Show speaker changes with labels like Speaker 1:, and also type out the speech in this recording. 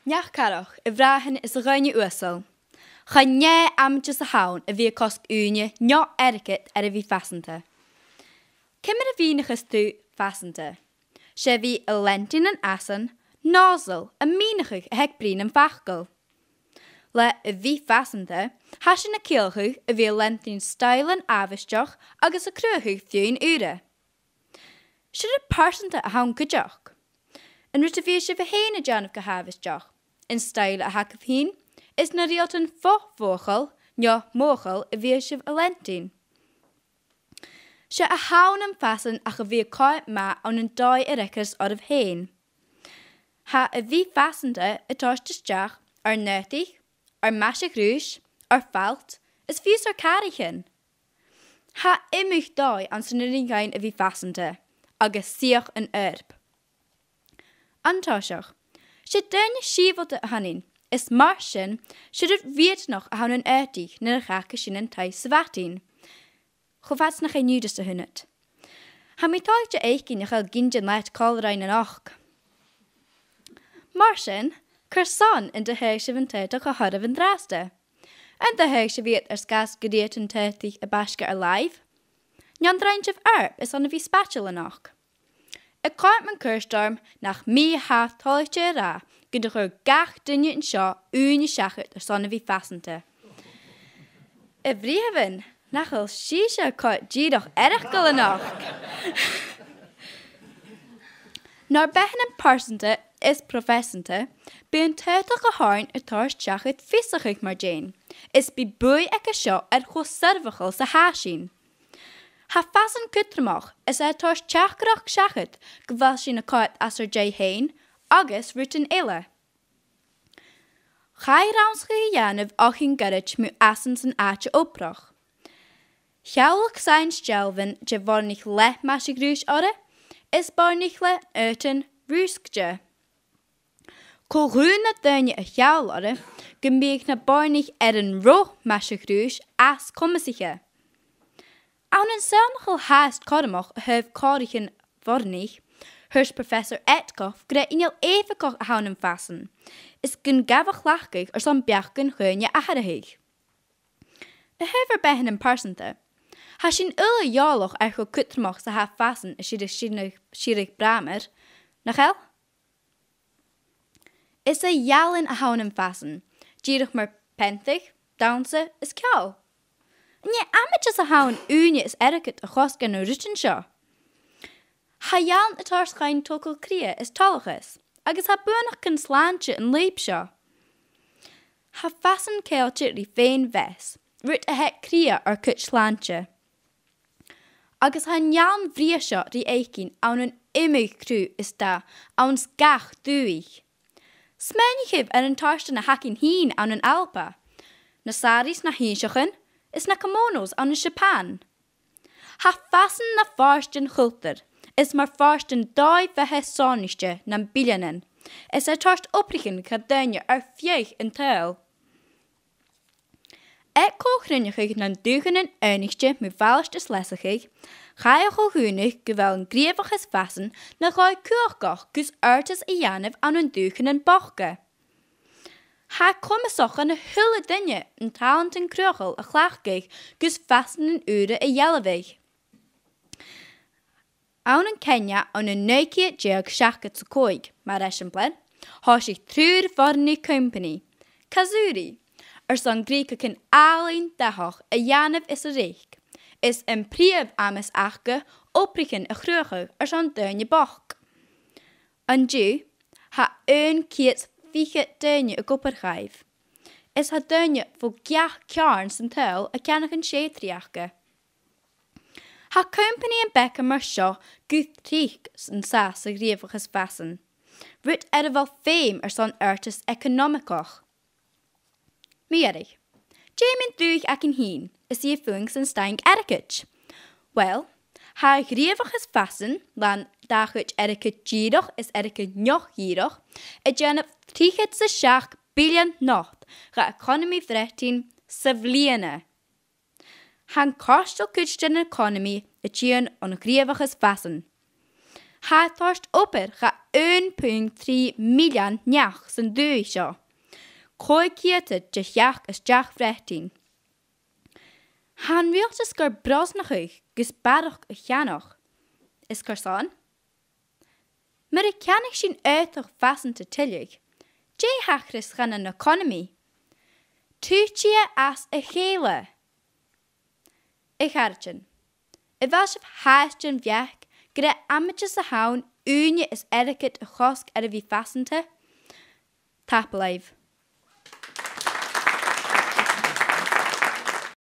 Speaker 1: Neach carach, I bhreathan is a ghaine uasal. Cha né amtas a haun a bhí cosg ùine ná airgead a bhí fasanta. Cimar a bhínachas tú fasanta. Se bhí a lentin an asan, násal a mínachach a heag brín an fachgal. Le a bhí fasanta, hasin na cíalchuch a bhí a lentin stail an avisteach agus a cruachuch fiúin ure. Siad a persanta a haun godeach. An rút a bhí se bh héine deanamh go havisteach. In stail a hacah hín, is na rialtan fóchal, ná móchal a bhí sibh a lentin. Se a haun an fasan ach a bhí cáid ma an an dói a ricas ar a bhéin. Ha a bhí fasanta a táisteach ar nötig, ar meise grúis, ar falt, is fís ar carichin. Ha imimeach dói an san ringain a bhí fasanta, agus siach an erb. Antáiseach, sé duine síomhálta a hanin, is mar sin siad a bhíadnach a haun an airtíigh na chacha sin an taith sa bhatín. Chofats nach ein nudas a hunnet. Ha mi táte éicin a chael gindjan leit cálrain an och. Mar sin, cur san in de heig se van teitach a harf an dráste. En de heig se viet sgas gedeert an teitich a baske ar live. Njan dreintjef is an a vi spatchel an och. A kaart man kurstorm nach mi haft talitje ra, gydach gach dunje in seo ùine seachert san a vi fasanta. A vrieven, nachal síse cát díadach Àrdgsoil Gheàrrloch. Nar behan an persanta is professanta, bí an teitach a háin a táist seachad fisachaich mar déin. Is bí bui ag a seo ar chus servachal sa hásin. Ha fasan cutramach is a táist teachgrach seachad go bhfuil sin a cát as ar dé hain, agus rutin ile. Chai ránscha dhéanamh ach in garid mú asan san áte oprach. Cheallach sein stelvin je varnich le masig rús ore, is barnich le uiten rúskje. Ko rúna duine a cheall ore, gymbeig na barnich an roh masig rús as komasiche. An an selmachal haast kodamach a hef kodichin varnich, hurs professor Etkoff gre inel evenkoch a haunen fassen, is gun gavach lachgig or som biachgun chuine a harahig. A hever behen in persanta, ha sin ulle jaloch ar go kutramach sa ha fassen is sirig bramer, nachel? Is a jalin a haunen fassen, dierig mar pentig, danse is kjall. En je ametjes a haun ùine is airgead a chosgan no rutin seo. Ha jan a tarschein tokal kria is talachis, agus ha bunach kan slantje en leip seo. Ha fassen keeltje ri féin ves, rut a het kria ar kut slantje. Agus ha jan vrie seo ri eikin an an imig cru is da, ans gach duig. Smenjigib ar an tarsten a hakin hien an an alpa. Na saris na hinsjochen, is na kimonos an an Japan. Ha fassen na farsten chulter, is mar farsten dai vehe soniste na biljanen, is a tarst oprichen ka duine ar fieich in tuil. Ek kochrinnigig na dugen en einigste mu valst is lessigig, ga je go hunig gewel een grievig is fassen na goi kuurgach gus urtes a janef an een dugen en bochke. Ha komme soch an a hulle dinge en talent en krugel a glachgig gus fassen en ure a jelleweg. Aan een Kenya an een neukie jeug shaket zu koig, maar eschenplen, ha zich truur varni company, Kazuri. San Grieke kan alleen dagach a janef is a reik. Is een prieb ames achke oprichen a gruge san duine bach. An ju ha een kiet fiche duine a goppergaif. Is ha duine vo giach kjarn san tuil a kenach an sétriachke. Ha company en bekke mar seo gut riek san saas a grieviges fassen. Rut wel féim san urtus economicoch. Meerig. Jamin duig ac in hien, is die funks en stein erkich. Wel, ha grievig is fassen, lan daguch erkich gierig is erkich nog gierig, a janep 3.6 biljoen nacht, ga economy 13 savliene. Han kostel kuch den economy a tjien on grievig is fassen. Hátáist opair ga 1.3 milliún neach san dúi seo. Cóiciata de cheach is deach bhreachtain. Han rialtas gur brosnachuig gus barach a cheannach. Is carsan? Mar a ceannach sin uitach fasanta tilig. Dé hachris gan an economy. Tútia as a chéile. I chartin. I bhil sibh háistin bheach gyda amaideas a hawn ùine is airgead a cosg ar a bhí fasanta. Tap live.